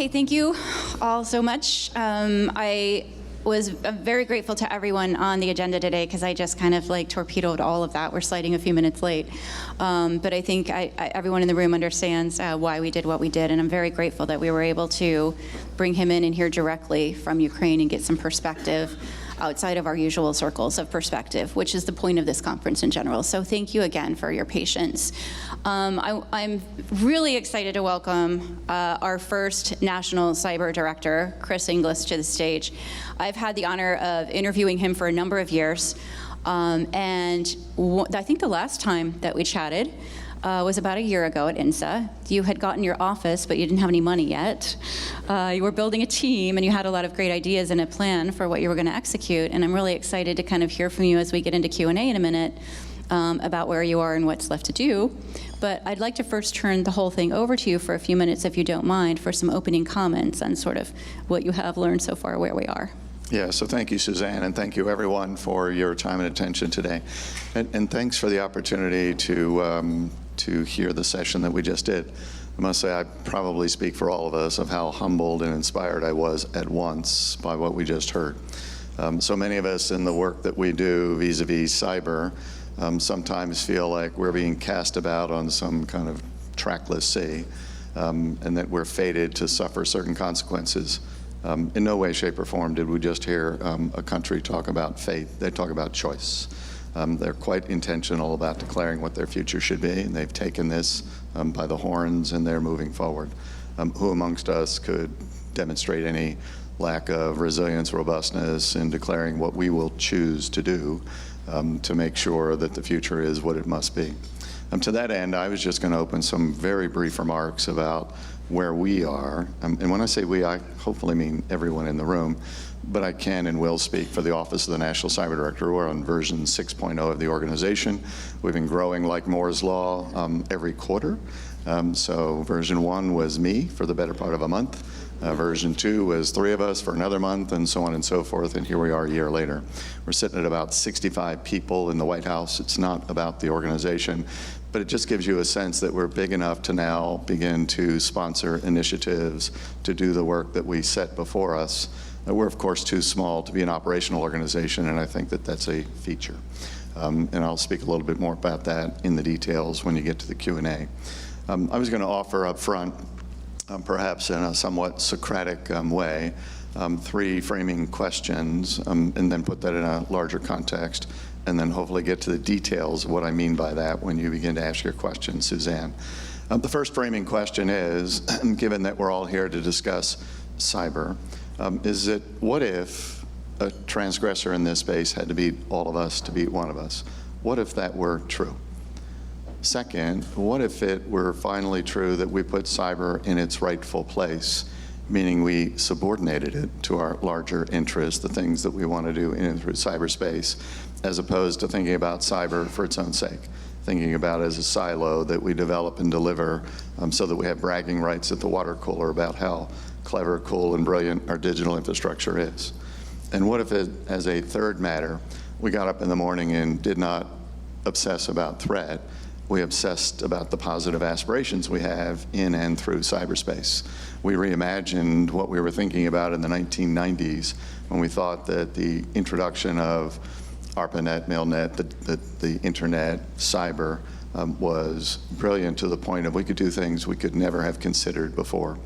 Okay, thank you all so much. I was very grateful to everyone on the agenda today because I just kind of like torpedoed all of that. We're sliding a few minutes late. But I think everyone in the room understands why we did what we did, and I'm very grateful that we were able to bring him in and hear directly from Ukraine and get some perspective outside of our usual circles of perspective, which is the point of this conference in general. So thank you again for your patience. I'm really excited to welcome our first National Cyber Director, Chris Inglis, to the stage. I've had the honor of interviewing him for a number of years, and I think the last time that we chatted was about a year ago at INSA. You had gotten your office, but you didn't have any money yet. You were building a team, and you had a lot of great ideas and a plan for what you were going to execute. And I'm really excited to kind of hear from you as we get into Q&A in a minute about where you are and what's left to do. But I'd like to first turn the whole thing over to you for a few minutes, if you don't mind, for some opening comments on sort of what you have learned so far, where we are. Yeah, so thank you, Suzanne, and thank you, everyone, for your time and attention today. And thanks for the opportunity to hear the session that we just did. I must say I probably speak for all of us of how humbled and inspired I was at once by what we just heard. So many of us in the work that we do vis-a-vis cyber sometimes feel like we're being cast about on some kind of trackless sea, and that we're fated to suffer certain consequences. In no way, shape, or form did we just hear a country talk about fate. They talk about choice. They're quite intentional about declaring what their future should be, and they've taken this by the horns, and they're moving forward. Who amongst us could demonstrate any lack of resilience, robustness in declaring what we will choose to do to make sure that the future is what it must be? To that end, I was just going to open some very brief remarks about where we are. And when I say we, I hopefully mean everyone in the room. But I can and will speak for the Office of the National Cyber Director. We're on version 6.0 of the organization. We've been growing like Moore's Law every quarter. So version 1 was me for the better part of a month. Version 2 was 3 of us for another month, and so on and so forth, and here we are a year later. We're sitting at about 65 people in the White House. It's not about the organization, but it just gives you a sense that we're big enough to now begin to sponsor initiatives to do the work that we set before us. We're, of course, too small to be an operational organization, and I think that that's a feature. And I'll speak a little bit more about that in the details when you get to the Q&A. I was going to offer up front, perhaps in a somewhat Socratic way, 3 framing questions, and then put that in a larger context, and then hopefully get to the details of what I mean by that when you begin to ask your questions, Suzanne. The first framing question is, given that we're all here to discuss cyber, is it, what if a transgressor in this space had to beat all of us to beat one of us? What if that were true? Second, what if it were finally true that we put cyber in its rightful place, meaning we subordinated it to our larger interests, the things that we want to do in and through cyberspace, as opposed to thinking about cyber for its own sake, thinking about it as a silo that we develop and deliver so that we have bragging rights at the water cooler about how clever, cool, and brilliant our digital infrastructure is. And what if, as a third matter, we got up in the morning and did not obsess about threat, we obsessed about the positive aspirations we have in and through cyberspace. We reimagined what we were thinking about in the 1990s when we thought that the introduction of ARPANET, MailNet, the internet, cyber, was brilliant to the point of we could do things we could never have considered before.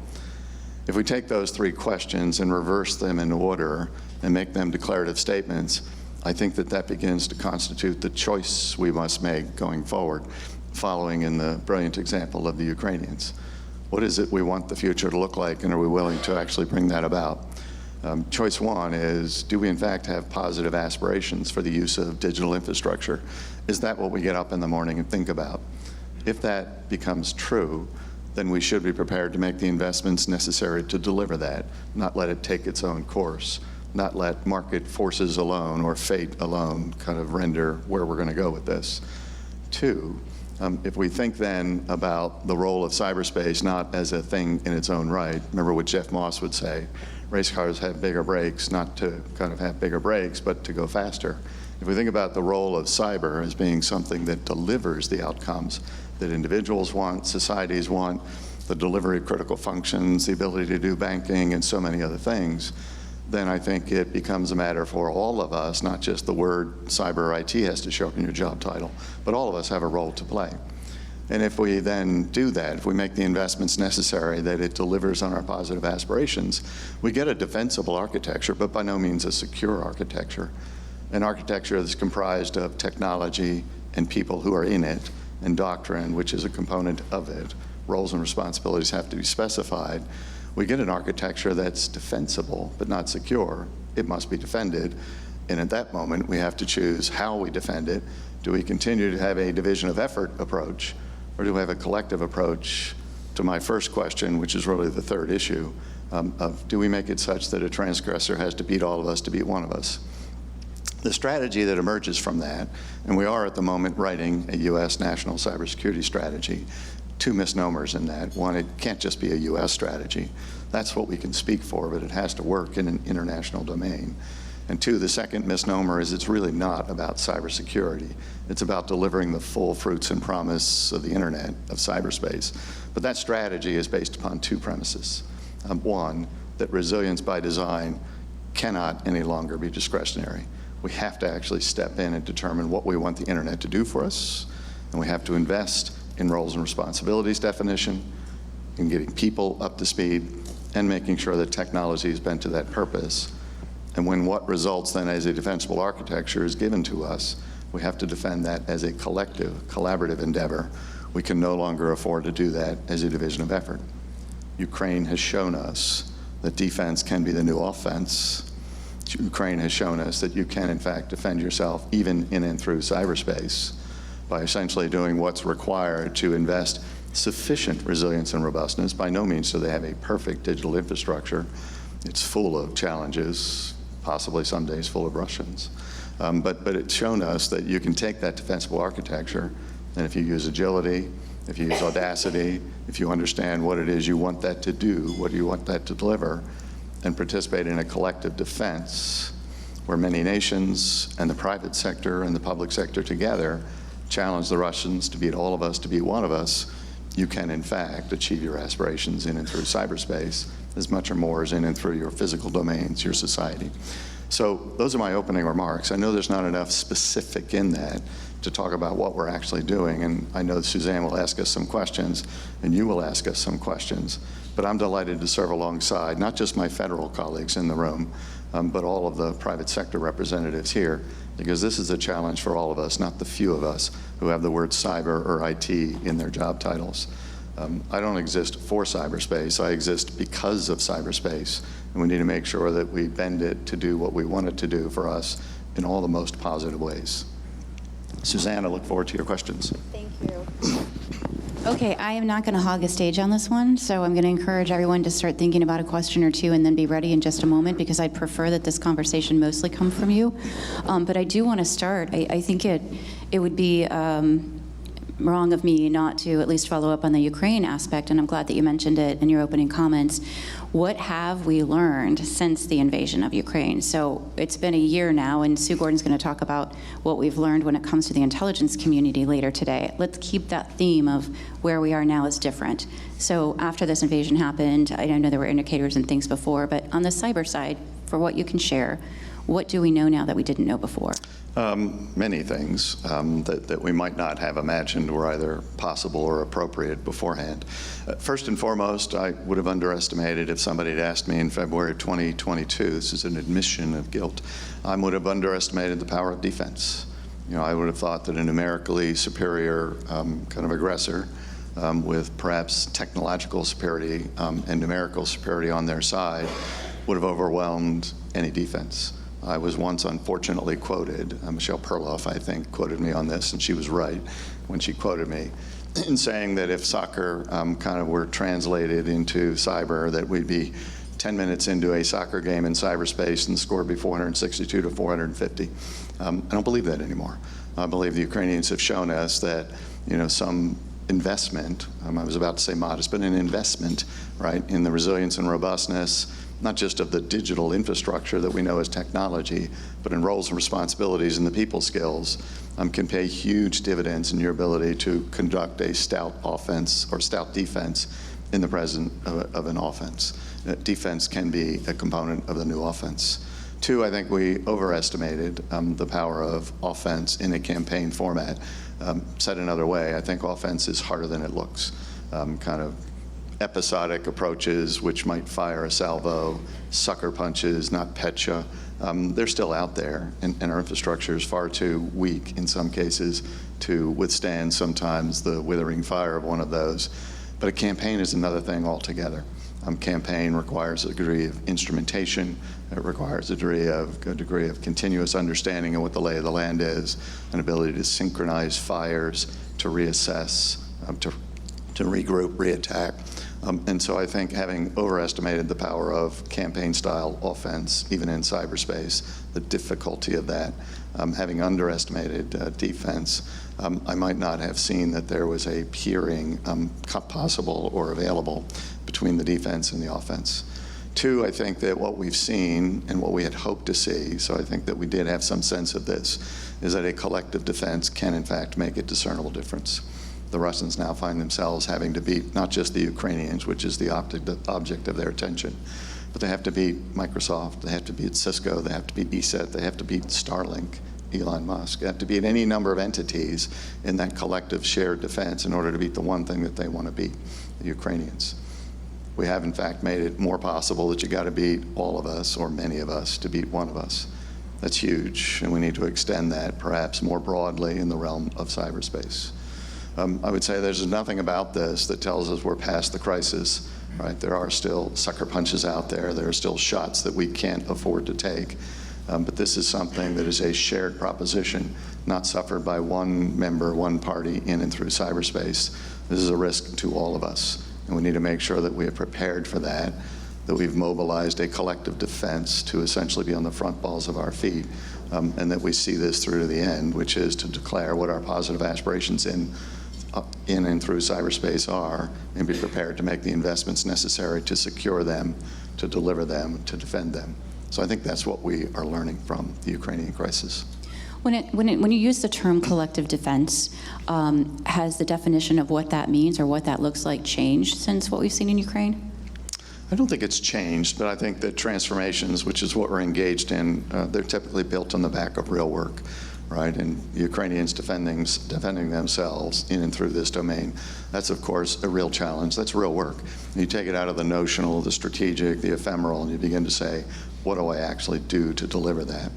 If we take those 3 questions and reverse them in order and make them declarative statements, I think that that begins to constitute the choice we must make going forward, following in the brilliant example of the Ukrainians. What is it we want the future to look like, and are we willing to actually bring that about? Choice 1 is, do we in fact have positive aspirations for the use of digital infrastructure? Is that what we get up in the morning and think about? If that becomes true, then we should be prepared to make the investments necessary to deliver that, not let it take its own course, not let market forces alone or fate alone kind of render where we're going to go with this. 2, if we think then about the role of cyberspace not as a thing in its own right, remember what Jeff Moss would say, race cars have bigger brakes, not to kind of have bigger brakes, but to go faster. If we think about the role of cyber as being something that delivers the outcomes that individuals want, societies want, the delivery of critical functions, the ability to do banking, and so many other things, then I think it becomes a matter for all of us, not just the word cyber IT has to show up in your job title, but all of us have a role to play. And if we then do that, if we make the investments necessary that it delivers on our positive aspirations, we get a defensible architecture, but by no means a secure architecture. An architecture that's comprised of technology and people who are in it, and doctrine, which is a component of it. Roles and responsibilities have to be specified. We get an architecture that's defensible, but not secure. It must be defended. And at that moment, we have to choose how we defend it. Do we continue to have a division of effort approach, or do we have a collective approach to my first question, which is really the third issue, of do we make it such that a transgressor has to beat all of us to beat one of us? The strategy that emerges from that, and we are at the moment writing a U.S. national cybersecurity strategy, two misnomers in that. One, it can't just be a U.S. strategy. That's what we can speak for, but it has to work in an international domain. And two, the second misnomer is it's really not about cybersecurity. It's about delivering the full fruits and promise of the internet, of cyberspace. But that strategy is based upon two premises. One, that resilience by design cannot any longer be discretionary. We have to actually step in and determine what we want the internet to do for us, and we have to invest in roles and responsibilities definition, in getting people up to speed, and making sure that technology is bent to that purpose. And when what results then as a defensible architecture is given to us, we have to defend that as a collective, collaborative endeavor. We can no longer afford to do that as a division of effort. Ukraine has shown us that defense can be the new offense. Ukraine has shown us that you can, in fact, defend yourself even in and through cyberspace by essentially doing what's required to invest sufficient resilience and robustness. By no means do they have a perfect digital infrastructure. It's full of challenges, possibly some days full of Russians. But it's shown us that you can take that defensible architecture, and if you use agility, if you use audacity, if you understand what it is you want that to do, what do you want that to deliver, and participate in a collective defense where many nations and the private sector and the public sector together challenge the Russians to beat all of us, to beat one of us, you can, in fact, achieve your aspirations in and through cyberspace as much or more as in and through your physical domains, your society. So those are my opening remarks. I know there's not enough specific in that to talk about what we're actually doing, and I know Suzanne will ask us some questions, and you will ask us some questions, but I'm delighted to serve alongside not just my federal colleagues in the room, but all of the private sector representatives here, because this is a challenge for all of us, not the few of us who have the word cyber or IT in their job titles. I don't exist for cyberspace. I exist because of cyberspace, and we need to make sure that we bend it to do what we want it to do for us in all the most positive ways. Suzanne, I look forward to your questions. Thank you. Okay, I am not going to hog the stage on this one, so I'm going to encourage everyone to start thinking about a question or two and then be ready in just a moment, because I'd prefer that this conversation mostly come from you. But I do want to start. I think it would be wrong of me not to at least follow up on the Ukraine aspect, and I'm glad that you mentioned it in your opening comments. What have we learned since the invasion of Ukraine? So it's been a year now, and Sue Gordon's going to talk about what we've learned when it comes to the intelligence community later today. Let's keep that theme of where we are now is different. So after this invasion happened, I know there were indicators and things before, but on the cyber side, for what you can share, what do we know now that we didn't know before? Many things that we might not have imagined were either possible or appropriate beforehand. First and foremost, I would have underestimated if somebody had asked me in February of 2022, this is an admission of guilt, I would have underestimated the power of defense. You know, I would have thought that a numerically superior kind of aggressor with perhaps technological superiority and numerical superiority on their side would have overwhelmed any defense. I was once unfortunately quoted, Michelle Perloff, I think, quoted me on this, and she was right when she quoted me, in saying that if soccer kind of were translated into cyber, that we'd be 10 minutes into a soccer game in cyberspace and the score would be 462 to 450. I don't believe that anymore. I believe the Ukrainians have shown us that, you know, some investment, I was about to say modest, but an investment, right, in the resilience and robustness, not just of the digital infrastructure that we know as technology, but in roles and responsibilities and the people skills, can pay huge dividends in your ability to conduct a stout offense or stout defense in the presence of an offense. Defense can be a component of the new offense. Two, I think we overestimated the power of offense in a campaign format. Said another way, I think offense is harder than it looks. Kind of episodic approaches which might fire a salvo, sucker punches, not petcha, they're still out there, and our infrastructure is far too weak in some cases to withstand sometimes the withering fire of one of those. But a campaign is another thing altogether. Campaign requires a degree of instrumentation. It requires a degree of continuous understanding of what the lay of the land is, an ability to synchronize fires, to reassess, to regroup, reattack. And so I think having overestimated the power of campaign-style offense, even in cyberspace, the difficulty of that, having underestimated defense, I might not have seen that there was a peering possible or available between the defense and the offense. Two, I think that what we've seen and what we had hoped to see, so I think that we did have some sense of this, is that a collective defense can in fact make a discernible difference. The Russians now find themselves having to beat not just the Ukrainians, which is the object of their attention, but they have to beat Microsoft, they have to beat Cisco, they have to beat ESET, they have to beat Starlink, Elon Musk, they have to beat any number of entities in that collective shared defense in order to beat the one thing that they want to beat, the Ukrainians. We have in fact made it more possible that you got to beat all of us, or many of us, to beat one of us. That's huge, and we need to extend that perhaps more broadly in the realm of cyberspace. I would say there's nothing about this that tells us we're past the crisis, right? There are still sucker punches out there. There are still shots that we can't afford to take. But this is something that is a shared proposition, not suffered by one member, one party in and through cyberspace. This is a risk to all of us, and we need to make sure that we are prepared for that we've mobilized a collective defense to essentially be on the front balls of our feet, and that we see this through to the end, which is to declare what our positive aspirations in and through cyberspace are, and be prepared to make the investments necessary to secure them, to deliver them, to defend them. So I think that's what we are learning from the Ukrainian crisis. When you use the term collective defense, has the definition of what that means or what that looks like changed since what we've seen in Ukraine? I don't think it's changed, but I think that transformations, which is what we're engaged in, they're typically built on the back of real work, right? And Ukrainians defending themselves in and through this domain, that's of course a real challenge. That's real work. You take it out of the notional, the strategic, the ephemeral, and you begin to say, what do I actually do to deliver that?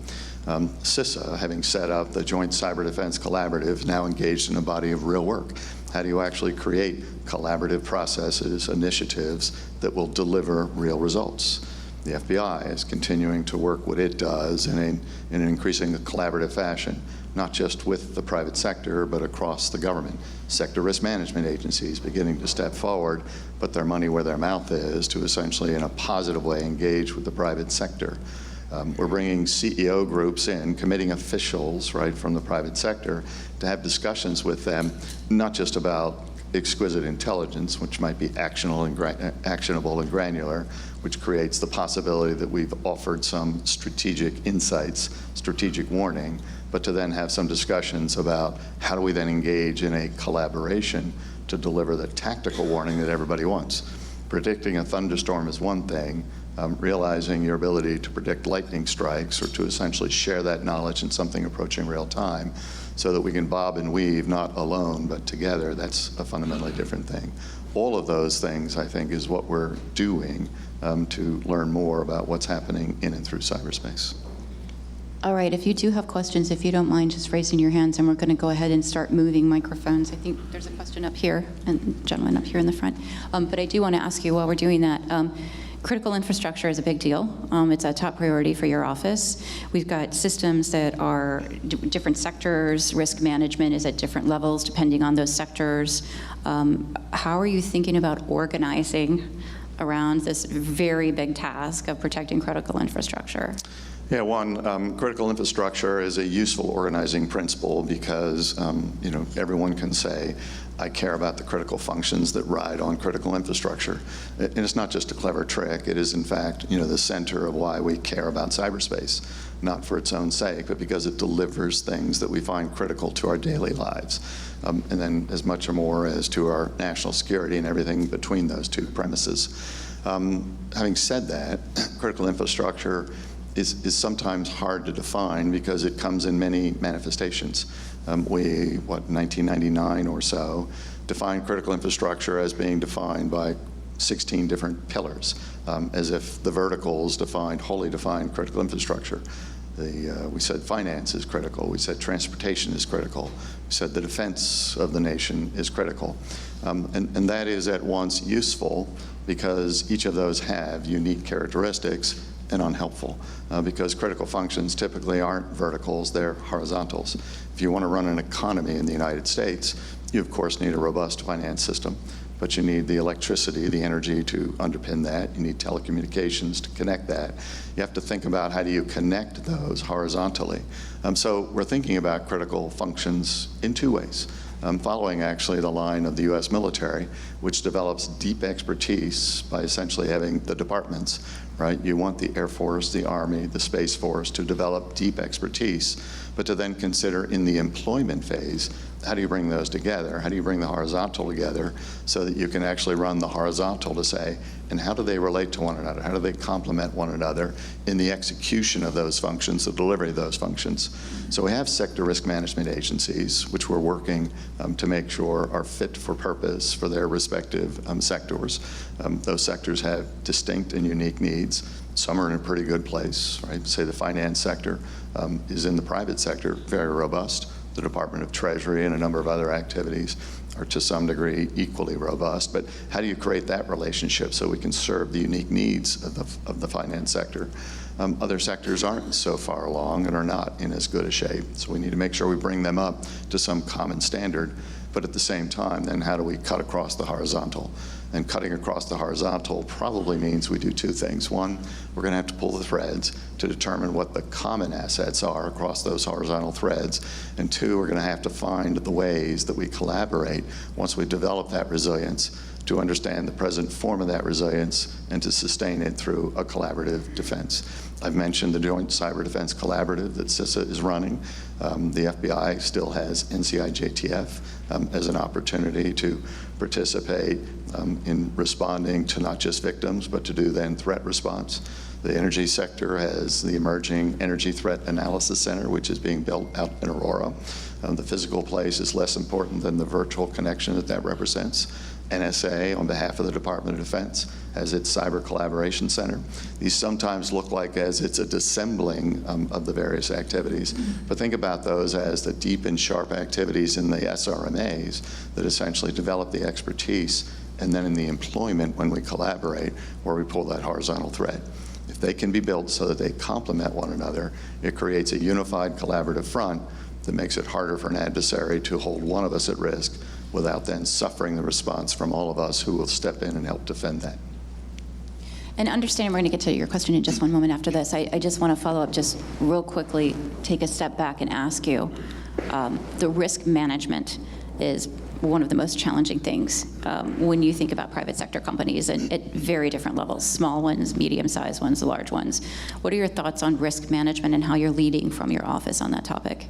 CISA, having set up the Joint Cyber Defense Collaborative, now engaged in a body of real work. How do you actually create collaborative processes, initiatives that will deliver real results? The FBI is continuing to work what it does in an increasing collaborative fashion, not just with the private sector, but across the government. Sector risk management agencies beginning to step forward, put their money where their mouth is, to essentially, in a positive way, engage with the private sector. We're bringing CEO groups in, committing officials, right, from the private sector, to have discussions with them, not just about exquisite intelligence, which might be actionable and granular, which creates the possibility that we've offered some strategic insights, strategic warning, but to then have some discussions about how do we then engage in a collaboration to deliver the tactical warning that everybody wants. Predicting a thunderstorm is one thing. Realizing your ability to predict lightning strikes, or to essentially share that knowledge in something approaching real time, so that we can bob and weave, not alone, but together, that's a fundamentally different thing. All of those things, I think, is what we're doing to learn more about what's happening in and through cyberspace. All right, if you do have questions, if you don't mind just raising your hands, and we're going to go ahead and start moving microphones. I think there's a question up here, and gentleman up here in the front. But I do want to ask you, while we're doing that, critical infrastructure is a big deal. It's a top priority for your office. We've got systems that are different sectors. Risk management is at different levels depending on those sectors. How are you thinking about organizing around this very big task of protecting critical infrastructure? Yeah, one, critical infrastructure is a useful organizing principle because, everyone can say, I care about the critical functions that ride on critical infrastructure. And it's not just a clever trick. It is, in fact, the center of why we care about cyberspace, not for its own sake, but because it delivers things that we find critical to our daily lives. And then as much or more as to our national security and everything between those two premises. Having said that, critical infrastructure is sometimes hard to define because it comes in many manifestations. We, 1999 or so, defined critical infrastructure as being defined by 16 different pillars, as if the verticals wholly defined critical infrastructure. We said finance is critical. We said transportation is critical. We said the defense of the nation is critical. And that is at once useful because each of those have unique characteristics and unhelpful because critical functions typically aren't verticals, they're horizontals. If you want to run an economy in the United States, you of course need a robust finance system, but you need the electricity, the energy to underpin that. You need telecommunications to connect that. You have to think about how do you connect those horizontally. So we're thinking about critical functions in two ways. Following actually the line of the U.S. military, which develops deep expertise by essentially having the departments, right? You want the Air Force, the Army, the Space Force to develop deep expertise, but to then consider in the employment phase, how do you bring those together? How do you bring the horizontal together so that you can actually run the horizontal to say, and how do they relate to one another? How do they complement one another in the execution of those functions, the delivery of those functions? So we have sector risk management agencies, which we're working to make sure are fit for purpose for their respective sectors. Those sectors have distinct and unique needs. Some are in a pretty good place, right? Say the finance sector is in the private sector, very robust. The Department of Treasury and a number of other activities are to some degree equally robust, but how do you create that relationship so we can serve the unique needs of the finance sector? Other sectors aren't so far along and are not in as good a shape, so we need to make sure we bring them up to some common standard, but at the same time, then how do we cut across the horizontal? And cutting across the horizontal probably means we do two things. One, we're going to have to pull the threads to determine what the common assets are across those horizontal threads. And two, we're going to have to find the ways that we collaborate once we develop that resilience to understand the present form of that resilience and to sustain it through a collaborative defense. I've mentioned the Joint Cyber Defense Collaborative that CISA is running. The FBI still has NCI-JTF as an opportunity to participate in responding to not just victims, but to do then threat response. The energy sector has the Emerging Energy Threat Analysis Center, which is being built out in Aurora. The physical place is less important than the virtual connection that represents. NSA, on behalf of the Department of Defense, has its Cyber Collaboration Center. These sometimes look like as it's a dissembling of the various activities, but think about those as the deep and sharp activities in the SRMAs that essentially develop the expertise, and then in the employment when we collaborate, where we pull that horizontal thread. If they can be built so that they complement one another, it creates a unified collaborative front that makes it harder for an adversary to hold one of us at risk without then suffering the response from all of us who will step in and help defend that. And understand, we're going to get to your question in just one moment after this. I just want to follow up just real quickly, take a step back and ask you, the risk management is one of the most challenging things when you think about private sector companies and at very different levels, small ones, medium-sized ones, large ones. What are your thoughts on risk management and how you're leading from your office on that topic?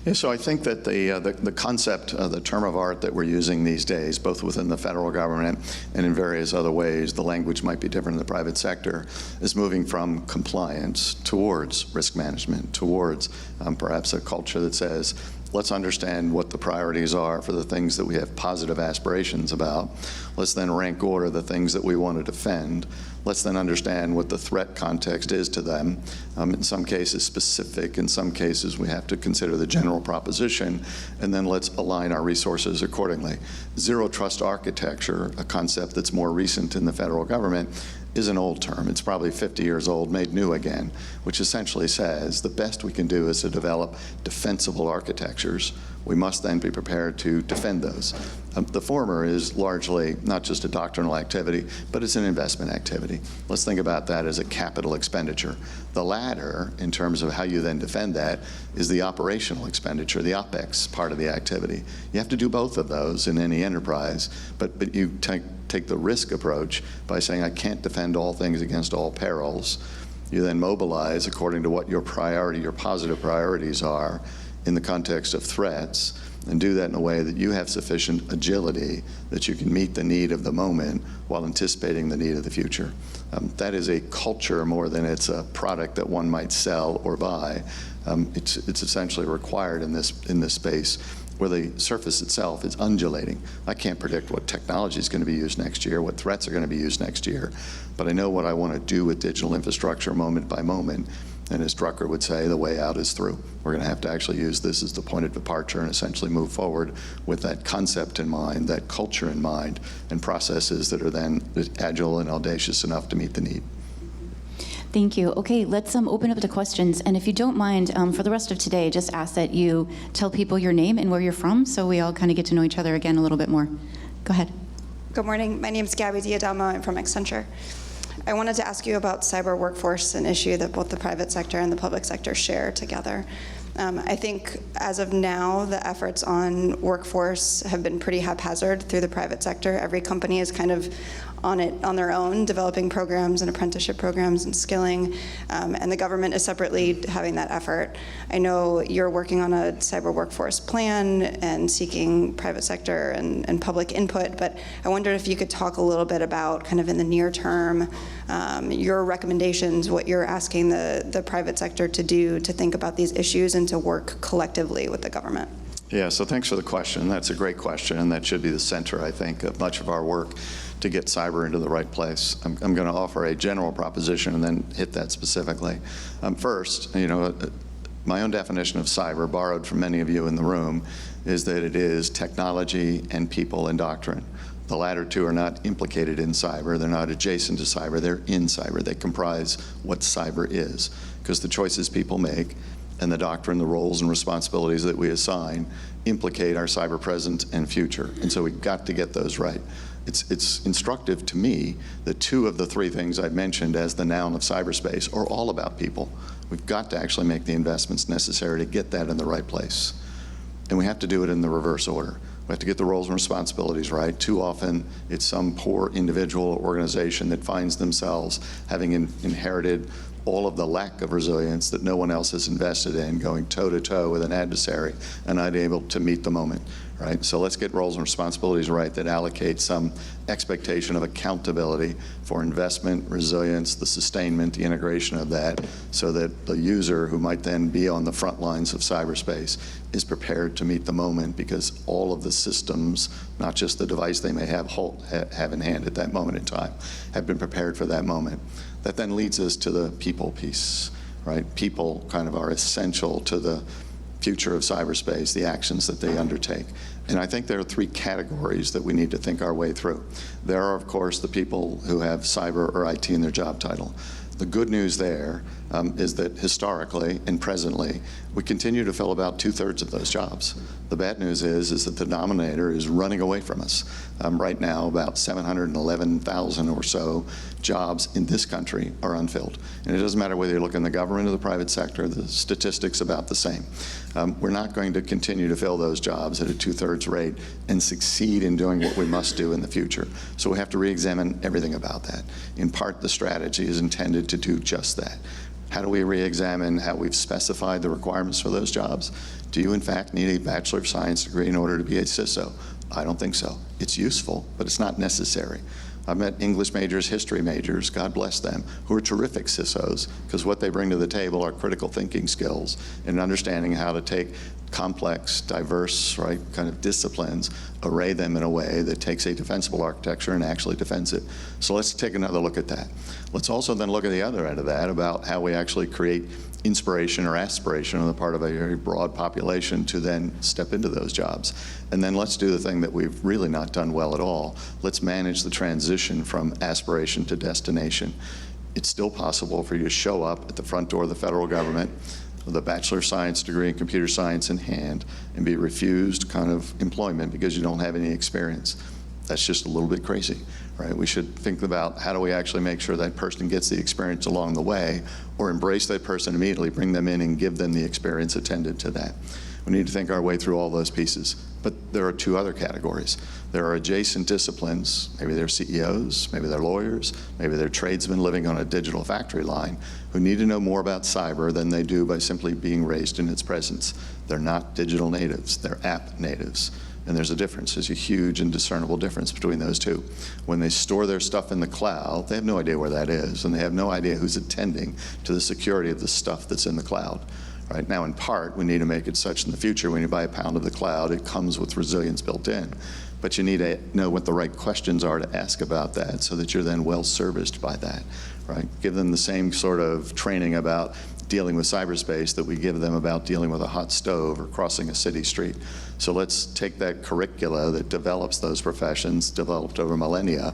Yeah, so I think that the concept, the term of art that we're using these days, both within the federal government and in various other ways, the language might be different in the private sector, is moving from compliance towards risk management, towards perhaps a culture that says, let's understand what the priorities are for the things that we have positive aspirations about. Let's then rank order the things that we want to defend. Let's then understand what the threat context is to them. In some cases specific, in some cases we have to consider the general proposition, and then let's align our resources accordingly. Zero trust architecture, a concept that's more recent in the federal government, is an old term. It's probably 50 years old, made new again, which essentially says the best we can do is to develop defensible architectures We must then be prepared to defend those. The former is largely not just a doctrinal activity, but it's an investment activity. Let's think about that as a capital expenditure. The latter, in terms of how you then defend that, is the operational expenditure, the OpEx part of the activity. You have to do both of those in any enterprise, but you take the risk approach by saying, I can't defend all things against all perils. You then mobilize according to what your positive priorities are in the context of threats, and do that in a way that you have sufficient agility that you can meet the need of the moment while anticipating the need of the future. That is a culture more than it's a product that one might sell or buy. It's essentially required in this space where the surface itself is undulating. I can't predict what technology is going to be used next year, what threats are going to be used next year, but I know what I want to do with digital infrastructure moment by moment. And as Drucker would say, the way out is through. We're going to have to actually use this as the point of departure and essentially move forward with that concept in mind, that culture in mind, and processes that are then agile and audacious enough to meet the need. Thank you. Okay, let's open up to questions. And if you don't mind, for the rest of today, just ask that you tell people your name and where you're from so we all kind of get to know each other again a little bit more. Go ahead. Good morning. My name is Gabby Diadamo. I'm from Accenture. I wanted to ask you about cyber workforce, an issue that both the private sector and the public sector share together. I think as of now, the efforts on workforce have been pretty haphazard through the private sector. Every company is kind of on their own, developing programs and apprenticeship programs and skilling, and the government is separately having that effort. I know you're working on a cyber workforce plan and seeking private sector and public input, but I wondered if you could talk a little bit about kind of in the near term, your recommendations, what you're asking the private sector to do to think about these issues and to work collectively with the government. Yeah, so thanks for the question. That's a great question, and that should be the center, I think, of much of our work to get cyber into the right place. I'm going to offer a general proposition and then hit that specifically. First, my own definition of cyber, borrowed from many of you in the room, is that it is technology and people and doctrine. The latter two are not implicated in cyber. They're not adjacent to cyber. They're in cyber. They comprise what cyber is, because the choices people make and the doctrine, the roles and responsibilities that we assign implicate our cyber present and future. And so we've got to get those right. It's instructive to me that two of the three things I've mentioned as the noun of cyberspace are all about people. We've got to actually make the investments necessary to get that in the right place. And we have to do it in the reverse order. We have to get the roles and responsibilities right. Too often, it's some poor individual or organization that finds themselves having inherited all of the lack of resilience that no one else has invested in, going toe-to-toe with an adversary and unable to meet the moment, right? So let's get roles and responsibilities right that allocate some expectation of accountability for investment, resilience, the sustainment, the integration of that, so that the user who might then be on the front lines of cyberspace is prepared to meet the moment, because all of the systems, not just the device they may have in hand at that moment in time, have been prepared for that moment. That then leads us to the people piece, right? People kind of are essential to the future of cyberspace, the actions that they undertake. And I think there are three categories that we need to think our way through. There are, of course, the people who have cyber or IT in their job title. The good news there is that historically and presently, we continue to fill about 2/3 of those jobs. The bad news is that the denominator is running away from us. Right now, about 711,000 or so jobs in this country are unfilled. And it doesn't matter whether you look in the government or the private sector, the statistics about the same. We're not going to continue to fill those jobs at a 2/3 rate and succeed in doing what we must do in the future. So we have to re-examine everything about that. In part, the strategy is intended to do just that. How do we re-examine how we've specified the requirements for those jobs? Do you, in fact, need a Bachelor of Science degree in order to be a CISO? I don't think so. It's useful, but it's not necessary. I've met English majors, history majors, God bless them, who are terrific CISOs, because what they bring to the table are critical thinking skills and understanding how to take complex, diverse, right, kind of disciplines, array them in a way that takes a defensible architecture and actually defends it. So let's take another look at that. Let's also then look at the other end of that, about how we actually create inspiration or aspiration on the part of a very broad population to then step into those jobs. And then let's do the thing that we've really not done well at all. Let's manage the transition from aspiration to destination. It's still possible for you to show up at the front door of the federal government, with a Bachelor of Science degree in computer science in hand and be refused kind of employment because you don't have any experience. That's just a little bit crazy, right? We should think about how do we actually make sure that person gets the experience along the way, or embrace that person immediately, bring them in and give them the experience attendant to that. We need to think our way through all those pieces. But there are two other categories. There are adjacent disciplines, maybe they're CEOs, maybe they're lawyers, maybe they're tradesmen living on a digital factory line who need to know more about cyber than they do by simply being raised in its presence. They're not digital natives, they're app natives. And there's a difference, there's a huge and discernible difference between those two. When they store their stuff in the cloud, they have no idea where that is, and they have no idea who's attending to the security of the stuff that's in the cloud. Right now, in part, we need to make it such in the future when you buy a pound of the cloud, it comes with resilience built in. But you need to know what the right questions are to ask about that so that you're then well serviced by that, right? Give them the same sort of training about dealing with cyberspace that we give them about dealing with a hot stove or crossing a city street. So let's take that curricula that develops those professions, developed over millennia,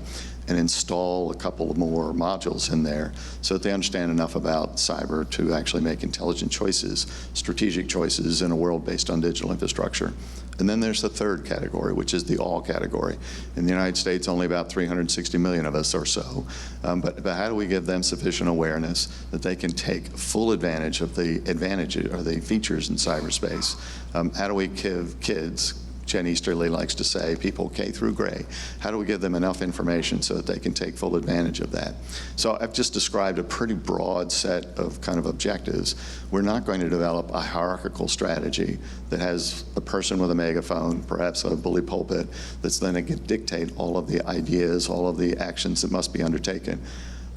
and install a couple of more modules in there so that they understand enough about cyber to actually make intelligent choices, strategic choices in a world based on digital infrastructure. And then there's the third category, which is the all category. In the United States, only about 360 million of us or so. But how do we give them sufficient awareness that they can take full advantage of the features in cyberspace? How do we give kids, Jen Easterly likes to say, people K through gray, how do we give them enough information so that they can take full advantage of that? So I've just described a pretty broad set of kind of objectives. We're not going to develop a hierarchical strategy that has a person with a megaphone, perhaps a bully pulpit, that's then going to dictate all of the ideas, all of the actions that must be undertaken.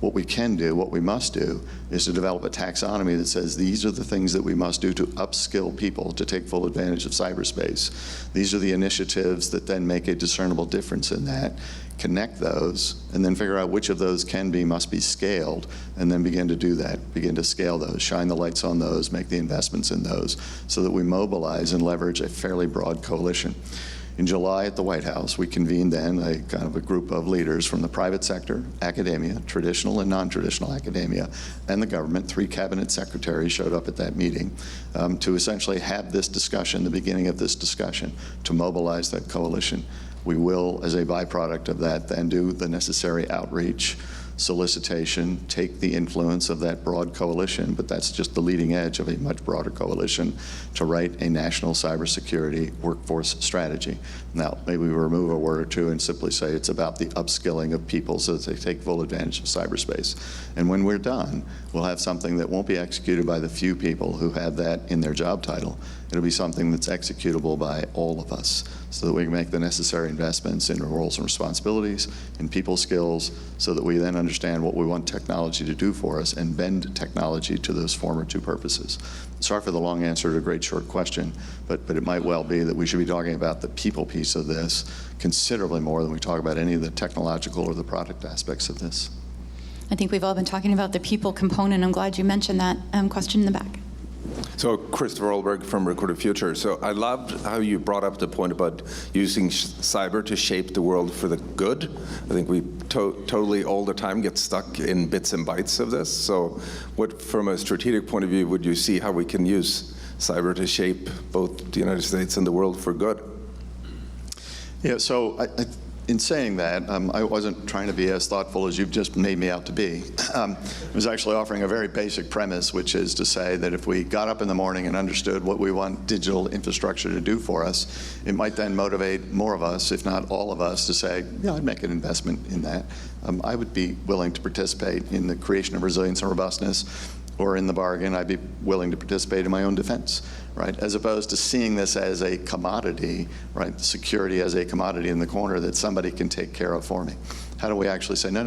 What we can do, what we must do, is to develop a taxonomy that says these are the things that we must do to upskill people to take full advantage of cyberspace. These are the initiatives that then make a discernible difference in that. Connect those, and then figure out which of those must be scaled, and then begin to do that, begin to scale those, shine the lights on those, make the investments in those, so that we mobilize and leverage a fairly broad coalition. In July at the White House, we convened then a group of leaders from the private sector, academia, traditional and non-traditional academia, and the government. 3 cabinet secretaries showed up at that meeting to essentially have this discussion, the beginning of this discussion, to mobilize that coalition. We will, as a byproduct of that, then do the necessary outreach, solicitation, take the influence of that broad coalition, but that's just the leading edge of a much broader coalition to write a national cybersecurity workforce strategy. Now, maybe we remove a word or two and simply say it's about the upskilling of people so that they take full advantage of cyberspace. And when we're done, we'll have something that won't be executed by the few people who have that in their job title. It'll be something that's executable by all of us so that we can make the necessary investments in roles and responsibilities, in people skills, so that we then understand what we want technology to do for us and bend technology to those former 2 purposes. Sorry for the long answer to a great short question, but it might well be that we should be talking about the people piece of this considerably more than we talk about any of the technological or the product aspects of this. I think we've all been talking about the people component. I'm glad you mentioned that. Question in the back. So Christopher Olberg from Recorded Future. So I loved how you brought up the point about using cyber to shape the world for the good. I think we totally all the time get stuck in bits and bytes of this. So what, from a strategic point of view, would you see how we can use cyber to shape both the United States and the world for good? Yeah, so in saying that, I wasn't trying to be as thoughtful as you've just made me out to be. I was actually offering a very basic premise, which is to say that if we got up in the morning and understood what we want digital infrastructure to do for us, it might then motivate more of us, if not all of us, to say, yeah, I'd make an investment in that. I would be willing to participate in the creation of resilience and robustness, or in the bargain, I'd be willing to participate in my own defense, right? As opposed to seeing this as a commodity, right? Security as a commodity in the corner that somebody can take care of for me. How do we actually say, no,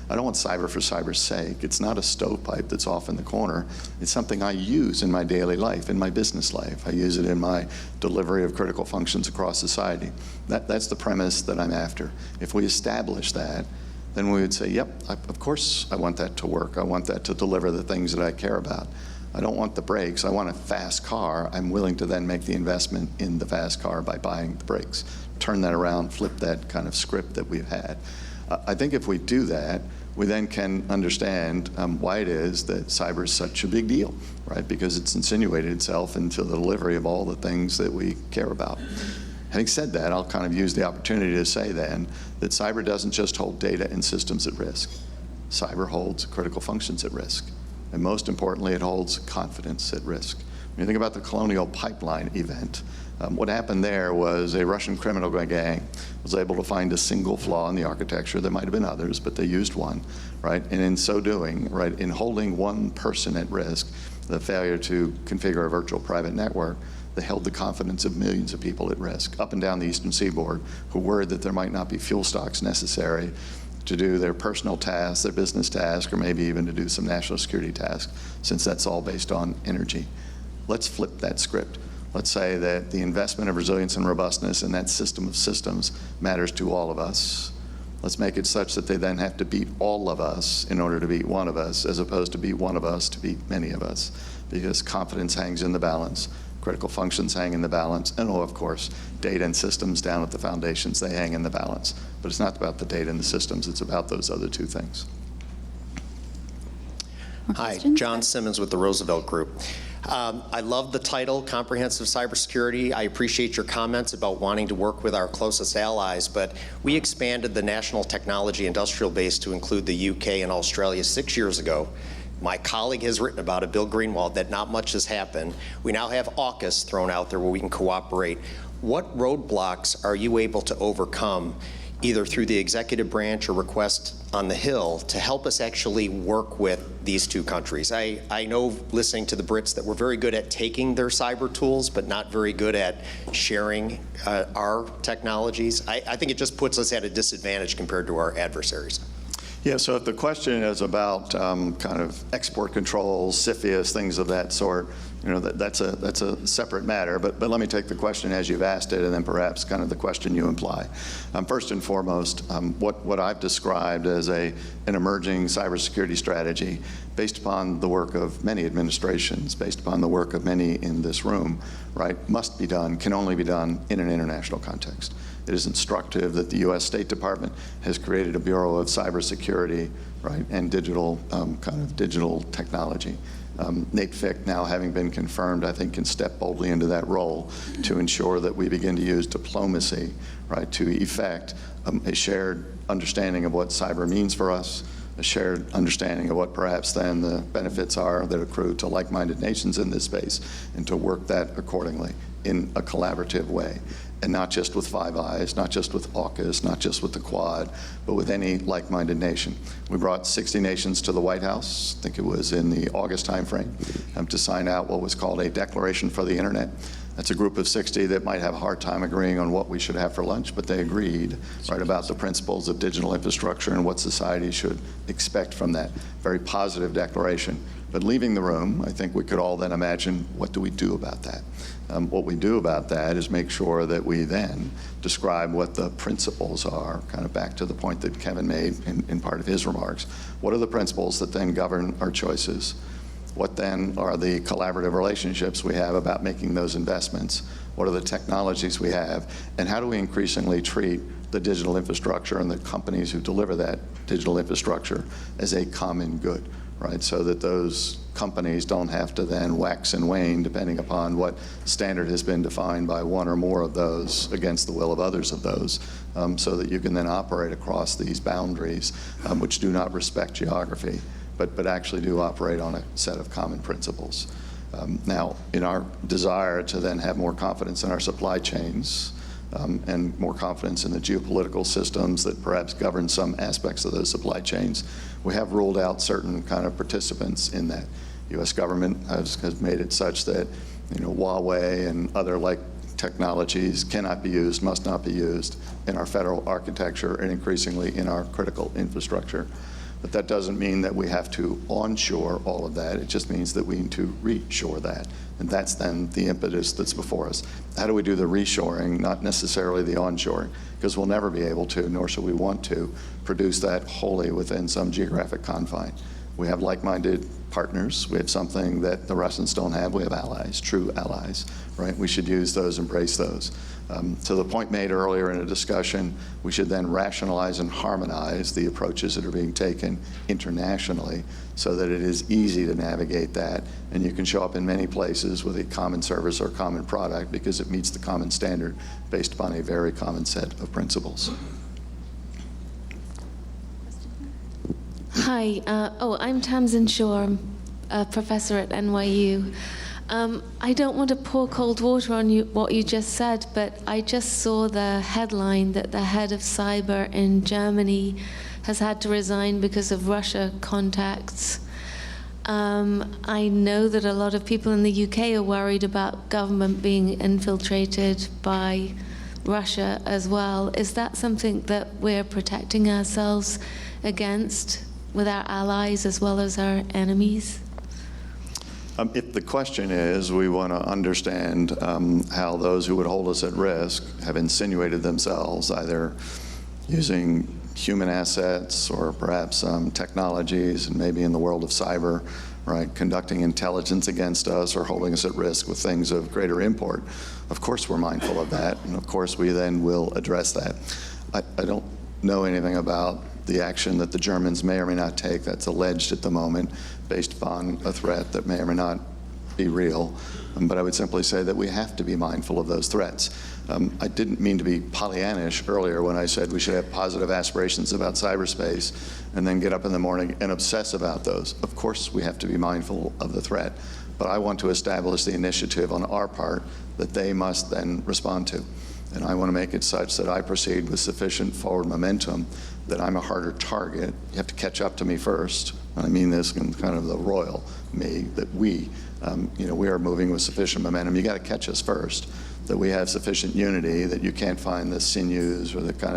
I don't want cyber for cyber's sake. It's not a stovepipe that's off in the corner. It's something I use in my daily life, in my business life. I use it in my delivery of critical functions across society. That's the premise that I'm after. If we establish that, then we would say, yep, of course I want that to work. I want that to deliver the things that I care about. I don't want the brakes. I want a fast car. I'm willing to then make the investment in the fast car by buying the brakes. Turn that around, flip that kind of script that we've had. I think if we do that, we then can understand why it is that cyber is such a big deal, right? Because it's insinuated itself into the delivery of all the things that we care about. Having said that, I'll kind of use the opportunity to say then that cyber doesn't just hold data and systems at risk. Cyber holds critical functions at risk. And most importantly, it holds confidence at risk. When you think about the Colonial Pipeline event, what happened there was a Russian criminal gang was able to find a single flaw in the architecture. There might have been others, but they used one, right? And in so doing, right, in holding one person at risk, the failure to configure a virtual private network, they held the confidence of millions of people at risk up and down the eastern seaboard who worried that there might not be fuel stocks necessary to do their personal tasks, their business tasks, or maybe even to do some national security tasks, since that's all based on energy. Let's flip that script. Let's say that the investment of resilience and robustness in that system of systems matters to all of us. Let's make it such that they then have to beat all of us in order to beat one of us, as opposed to beat one of us to beat many of us, because confidence hangs in the balance, critical functions hang in the balance, and of course, data and systems down at the foundations, they hang in the balance. But it's not about the data and the systems, it's about those other two things. Hi, Questions? John Simmons with the Roosevelt Group. I love the title, Comprehensive Cybersecurity. I appreciate your comments about wanting to work with our closest allies, but we expanded the national technology industrial base to include the UK and Australia 6 years ago. My colleague has written about it, Bill Greenwald, that not much has happened. We now have AUKUS thrown out there where we can cooperate. What roadblocks are you able to overcome, either through the executive branch or request on the Hill, to help us actually work with these two countries? I know, listening to the Brits, that we're very good at taking their cyber tools, but not very good at sharing our technologies. I think it just puts us at a disadvantage compared to our adversaries. Yeah, so if the question is about kind of export controls, CFIUS, things of that sort, you know, that's a separate matter. But let me take the question as you've asked it, and then perhaps kind of the question you imply. First and foremost, what I've described as an emerging cybersecurity strategy, based upon the work of many administrations, based upon the work of many in this room, right, must be done, can only be done in an international context. It is instructive that the U.S. State Department has created a Bureau of Cybersecurity, right, and digital kind of digital technology. Nate Fick, now having been confirmed, I think can step boldly into that role to ensure that we begin to use diplomacy, right, to effect a shared understanding of what cyber means for us, a shared understanding of what perhaps then the benefits are that accrue to like-minded nations in this space, and to work that accordingly in a collaborative way. And not just with Five Eyes, not just with AUKUS, not just with the Quad, but with any like-minded nation. We brought 60 nations to the White House, I think it was in the August timeframe, to sign out what was called a Declaration for the Internet. That's a group of 60 that might have a hard time agreeing on what we should have for lunch, but they agreed, right, about the principles of digital infrastructure and what society should expect from that. Very positive declaration. But leaving the room, I think we could all then imagine, what do we do about that? What we do about that is make sure that we then describe what the principles are, kind of back to the point that Kevin made in part of his remarks. What are the principles that then govern our choices? What then are the collaborative relationships we have about making those investments? What are the technologies we have? And how do we increasingly treat the digital infrastructure and the companies who deliver that digital infrastructure as a common good, right? So that those companies don't have to then wax and wane depending upon what standard has been defined by one or more of those against the will of others of those, so that you can then operate across these boundaries, which do not respect geography, but actually do operate on a set of common principles. Now, in our desire to then have more confidence in our supply chains, and more confidence in the geopolitical systems that perhaps govern some aspects of those supply chains, we have ruled out certain kind of participants in that. U.S. government has made it such that, you know, Huawei and other like technologies cannot be used, must not be used in our federal architecture and increasingly in our critical infrastructure. But that doesn't mean that we have to onshore all of that. It just means that we need to reshore that. And that's then the impetus that's before us. How do we do the reshoring, not necessarily the onshoring? Because we'll never be able to, nor should we want to, produce that wholly within some geographic confine. We have like-minded partners. We have something that the Russians don't have. We have allies, true allies, right? We should use those, embrace those. To the point made earlier in a discussion, we should then rationalize and harmonize the approaches that are being taken internationally so that it is easy to navigate that, and you can show up in many places with a common service or common product because it meets the common standard based upon a very common set of principles. Hi, I'm Tamsin Shaw. I'm a professor at NYU. I don't want to pour cold water on you, what you just said, but I just saw the headline that the head of cyber in Germany has had to resign because of Russia contacts. I know that a lot of people in the UK are worried about government being infiltrated by Russia as well. Is that something that we're protecting ourselves against with our allies as well as our enemies? If the question is, we want to understand how those who would hold us at risk have insinuated themselves, either using human assets or perhaps technologies, and maybe in the world of cyber, right, conducting intelligence against us or holding us at risk with things of greater import, of course we're mindful of that, and of course we then will address that. I don't know anything about the action that the Germans may or may not take that's alleged at the moment based upon a threat that may or may not be real. But I would simply say that we have to be mindful of those threats. I didn't mean to be Pollyannish earlier when I said we should have positive aspirations about cyberspace and then get up in the morning and obsess about those. Of course we have to be mindful of the threat, but I want to establish the initiative on our part that they must then respond to. And I want to make it such that I proceed with sufficient forward momentum that I'm a harder target. You have to catch up to me first. And I mean this in kind of the royal me, that we are moving with sufficient momentum. You got to catch us first, that we have sufficient unity, that you can't find the sinews or the kind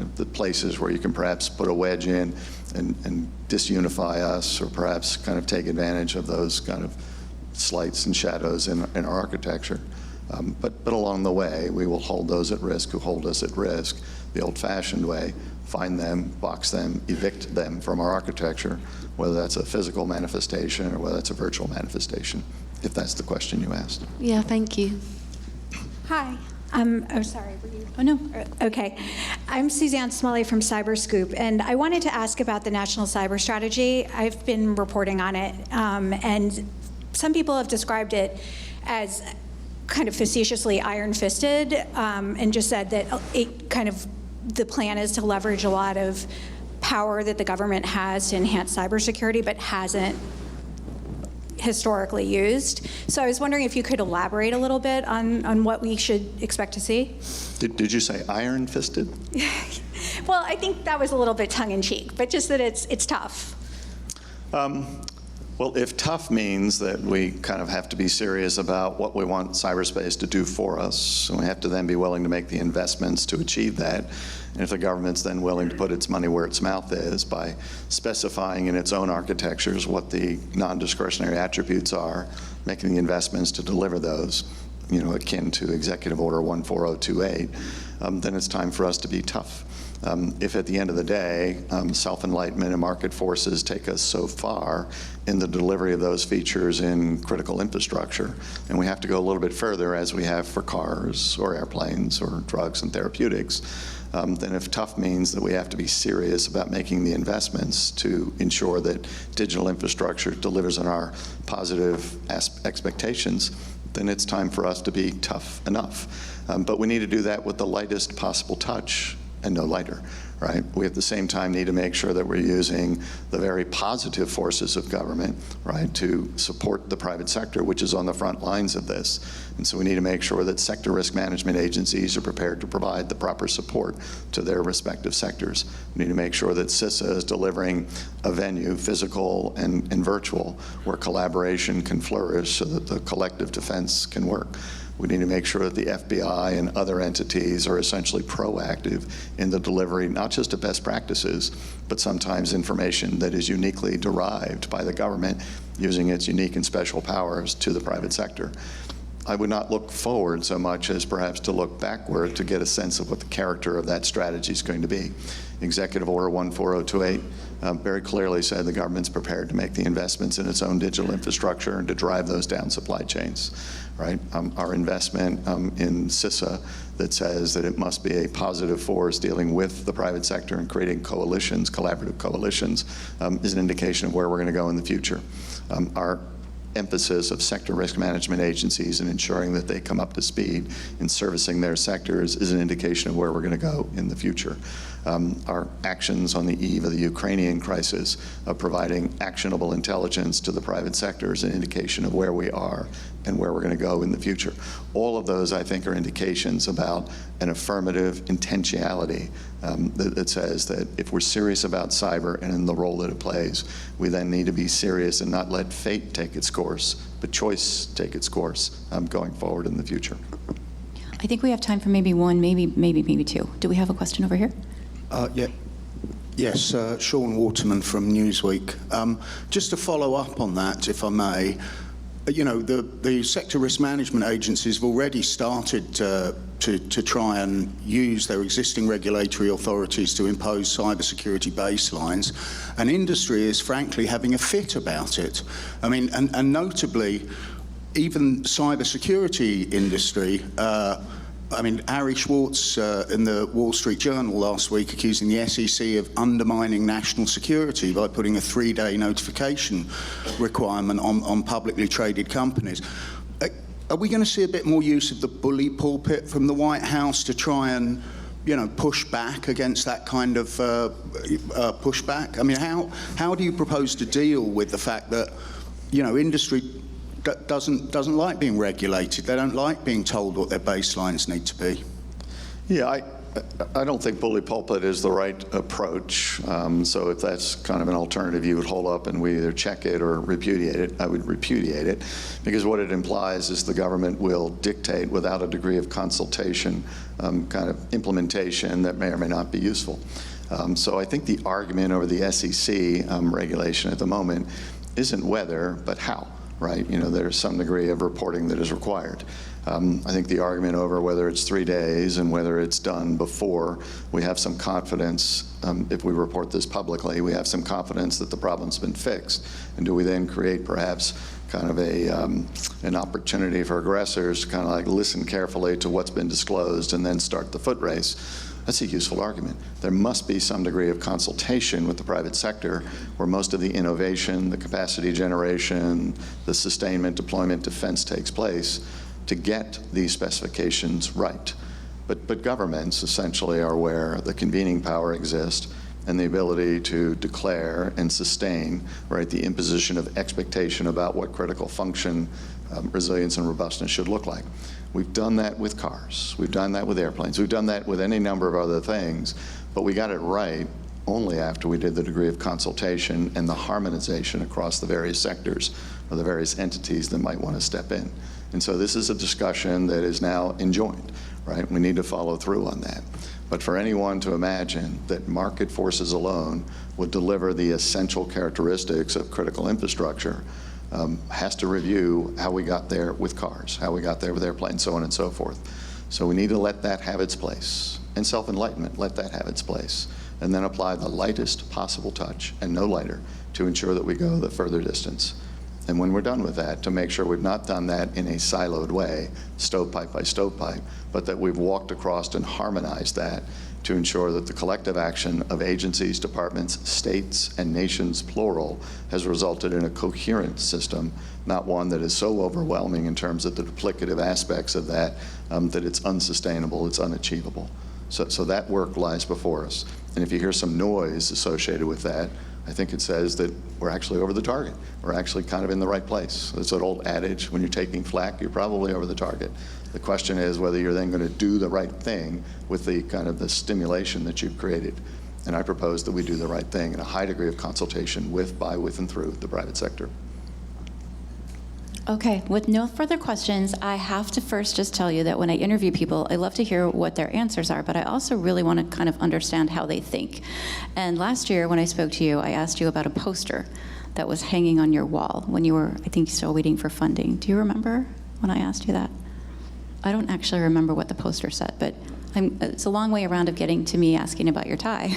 of the places where you can perhaps put a wedge in and disunify us, or perhaps kind of take advantage of those kind of slights and shadows in our architecture. But along the way, we will hold those at risk who hold us at risk the old-fashioned way, find them, box them, evict them from our architecture, whether that's a physical manifestation or whether that's a virtual manifestation, if that's the question you asked. Yeah, thank you. Hi. Sorry, were you? Oh, no. Okay. I'm Suzanne Smalley from CyberScoop, and I wanted to ask about the National Cyber Strategy. I've been reporting on it, and some people have described it as kind of facetiously iron-fisted, and just said that it kind of, the plan is to leverage a lot of power that the government has to enhance cybersecurity, but hasn't historically used. So I was wondering if you could elaborate a little bit on what we should expect to see. Did you say iron-fisted? Well, I think that was a little bit tongue-in-cheek, but just that it's tough. Well, if tough means that we kind of have to be serious about what we want cyberspace to do for us, and we have to then be willing to make the investments to achieve that, and if the government's then willing to put its money where its mouth is by specifying in its own architectures what the non-discretionary attributes are, making the investments to deliver those, akin to Executive Order 14028, then it's time for us to be tough. If at the end of the day, self-enlightenment and market forces take us so far in the delivery of those features in critical infrastructure, and we have to go a little bit further as we have for cars or airplanes or drugs and therapeutics, then if tough means that we have to be serious about making the investments to ensure that digital infrastructure delivers on our positive expectations, then it's time for us to be tough enough. But we need to do that with the lightest possible touch and no lighter, right? We at the same time need to make sure that we're using the very positive forces of government, right, to support the private sector, which is on the front lines of this. And so we need to make sure that sector risk management agencies are prepared to provide the proper support to their respective sectors. We need to make sure that CISA is delivering a venue, physical and virtual, where collaboration can flourish so that the collective defense can work. We need to make sure that the FBI and other entities are essentially proactive in the delivery, not just of best practices, but sometimes information that is uniquely derived by the government using its unique and special powers to the private sector. I would not look forward so much as perhaps to look backward to get a sense of what the character of that strategy is going to be. Executive Order 14028 very clearly said the government's prepared to make the investments in its own digital infrastructure and to drive those down supply chains, right? Our investment in CISA that says that it must be a positive force dealing with the private sector and creating coalitions, collaborative coalitions, is an indication of where we're going to go in the future. Our emphasis of sector risk management agencies and ensuring that they come up to speed in servicing their sectors is an indication of where we're going to go in the future. Our actions on the eve of the Ukrainian crisis of providing actionable intelligence to the private sector is an indication of where we are and where we're going to go in the future. All of those, I think, are indications about an affirmative intentionality that says that if we're serious about cyber and in the role that it plays, we then need to be serious and not let fate take its course, but choice take its course going forward in the future. I think we have time for maybe one, maybe two. Do we have a question over here? Yeah. Yes, Sean Waterman from Newsweek. Just to follow up on that, if I may, you know, the sector risk management agencies have already started to try and use their existing regulatory authorities to impose cybersecurity baselines, and industry is frankly having a fit about it. I mean, and notably, even cybersecurity industry, I mean, Ari Schwartz in the Wall Street Journal last week accusing the SEC of undermining national security by putting a 3-day notification requirement on publicly traded companies. Are we going to see a bit more use of the bully pulpit from the White House to try and, you know, push back against that kind of pushback? I mean, how do you propose to deal with the fact that, you know, industry doesn't like being regulated? They don't like being told what their baselines need to be. Yeah, I don't think bully pulpit is the right approach. So if that's kind of an alternative you would hold up and we either check it or repudiate it, I would repudiate it, because what it implies is the government will dictate without a degree of consultation kind of implementation that may or may not be useful. So I think the argument over the SEC regulation at the moment isn't whether, but how. Right? You know, there's some degree of reporting that is required. I think the argument over whether it's 3 days and whether it's done before we have some confidence, if we report this publicly, we have some confidence that the problem's been fixed. And do we then create perhaps kind of an opportunity for aggressors to kind of like listen carefully to what's been disclosed and then start the foot race? That's a useful argument. There must be some degree of consultation with the private sector where most of the innovation, the capacity generation, the sustainment, deployment, defense takes place to get these specifications right. But governments essentially are where the convening power exists and the ability to declare and sustain, right, the imposition of expectation about what critical function, resilience, and robustness should look like. We've done that with cars. We've done that with airplanes. We've done that with any number of other things, but we got it right only after we did the degree of consultation and the harmonization across the various sectors or the various entities that might want to step in. And so this is a discussion that is now enjoined, right? We need to follow through on that. But for anyone to imagine that market forces alone would deliver the essential characteristics of critical infrastructure has to review how we got there with cars, how we got there with airplanes, so on and so forth. So we need to let that have its place. And self-enlightenment, let that have its place. And then apply the lightest possible touch, and no lighter, to ensure that we go the further distance. And when we're done with that, to make sure we've not done that in a siloed way, stovepipe by stovepipe, but that we've walked across and harmonized that to ensure that the collective action of agencies, departments, states, and nations, plural, has resulted in a coherent system, not one that is so overwhelming in terms of the duplicative aspects of that, that it's unsustainable, it's unachievable. So that work lies before us. And if you hear some noise associated with that, I think it says that we're actually over the target. We're actually kind of in the right place. It's an old adage, when you're taking flak, you're probably over the target. The question is whether you're then going to do the right thing with the kind of the stimulation that you've created. And I propose that we do the right thing in a high degree of consultation with, by, with, and through the private sector. Okay, with no further questions, I have to first just tell you that when I interview people, I love to hear what their answers are, but I also really want to kind of understand how they think. And last year when I spoke to you, I asked you about a poster that was hanging on your wall when you were, I think, still waiting for funding. Do you remember? when I asked you that? I don't actually remember what the poster said, but it's a long way around of getting to me asking about your tie.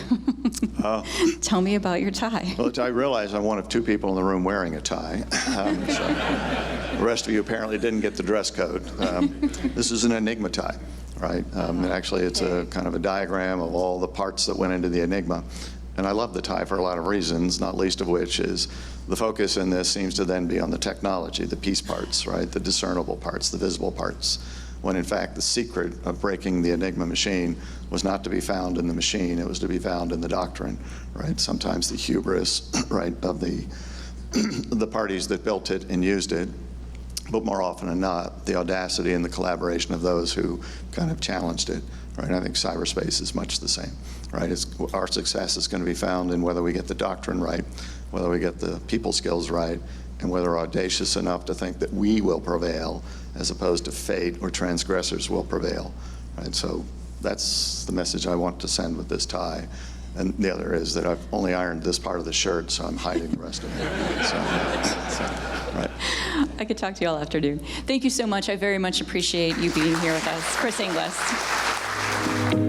Tell me about your tie. Well, I realize I'm one of 2 people in the room wearing a tie. So the rest of you apparently didn't get the dress code. This is an Enigma tie, right? And actually, it's a kind of a diagram of all the parts that went into the Enigma. And I love the tie for a lot of reasons, not least of which is the focus in this seems to then be on the technology, the piece parts, right? The discernible parts, the visible parts. When in fact the secret of breaking the Enigma machine was not to be found in the machine, it was to be found in the doctrine, right? Sometimes the hubris, right, of the parties that built it and used it, but more often than not, the audacity and the collaboration of those who kind of challenged it, right? I think cyberspace is much the same, right? Our success is going to be found in whether we get the doctrine right, whether we get the people skills right, and whether we're audacious enough to think that we will prevail as opposed to fate or transgressors will prevail, right? So that's the message I want to send with this tie. And the other is that I've only ironed this part of the shirt, so I'm hiding the rest of it. So, right. I could talk to you all afternoon. Thank you so much. I very much appreciate you being here with us. Chris Inglis.